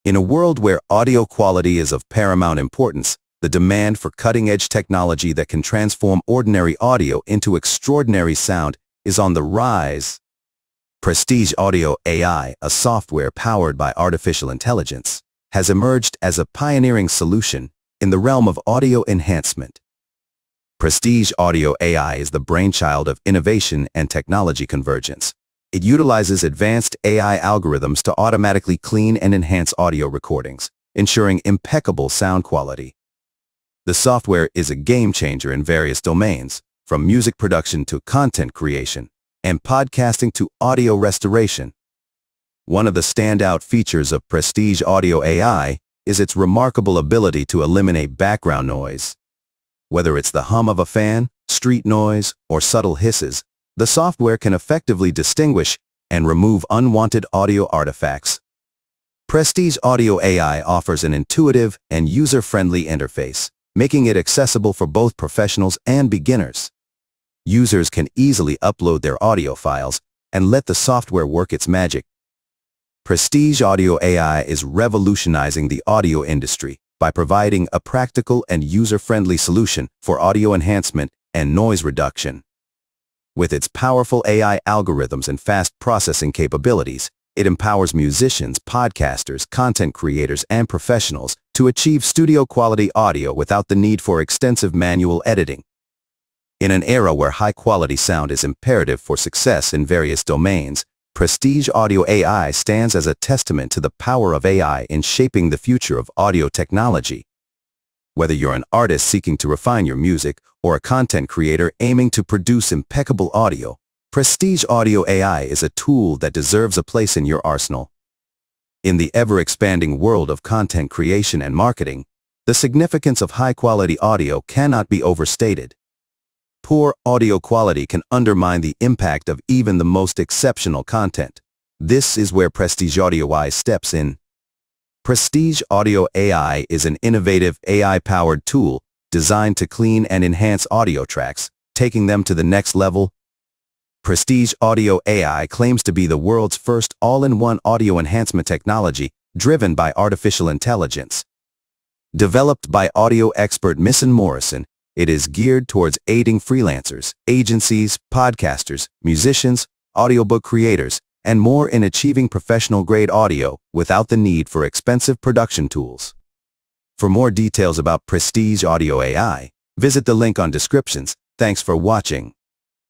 In a world where audio quality is of paramount importance, the demand for cutting-edge technology that can transform ordinary audio into extraordinary sound is on the rise. Prestige Audio AI, a software powered by artificial intelligence, has emerged as a pioneering solution in the realm of audio enhancement. Prestige Audio AI is the brainchild of innovation and technology convergence. It utilizes advanced AI algorithms to automatically clean and enhance audio recordings, ensuring impeccable sound quality. The software is a game-changer in various domains, from music production to content creation, and podcasting to audio restoration. One of the standout features of Prestige Audio AI is its remarkable ability to eliminate background noise. Whether it's the hum of a fan, street noise, or subtle hisses, the software can effectively distinguish and remove unwanted audio artifacts. Prestige Audio AI offers an intuitive and user-friendly interface, making it accessible for both professionals and beginners. Users can easily upload their audio files and let the software work its magic. Prestige Audio AI is revolutionizing the audio industry by providing a practical and user-friendly solution for audio enhancement and noise reduction. With its powerful AI algorithms and fast processing capabilities, it empowers musicians, podcasters, content creators, and professionals to achieve studio-quality audio without the need for extensive manual editing. In an era where high-quality sound is imperative for success in various domains, Prestige Audio AI stands as a testament to the power of AI in shaping the future of audio technology. Whether you're an artist seeking to refine your music or a content creator aiming to produce impeccable audio, Prestige Audio AI is a tool that deserves a place in your arsenal. In the ever-expanding world of content creation and marketing, the significance of high-quality audio cannot be overstated. Poor audio quality can undermine the impact of even the most exceptional content. This is where Prestige Audio AI steps in. Prestige Audio AI is an innovative AI-powered tool designed to clean and enhance audio tracks, taking them to the next level. Prestige Audio AI claims to be the world's first all-in-one audio enhancement technology driven by artificial intelligence. Developed by audio expert Misson Morrison, it is geared towards aiding freelancers, agencies, podcasters, musicians, audiobook creators, and more in achieving professional-grade audio without the need for expensive production tools. For more details about Prestige Audio AI, visit the link on descriptions. Thanks for watching.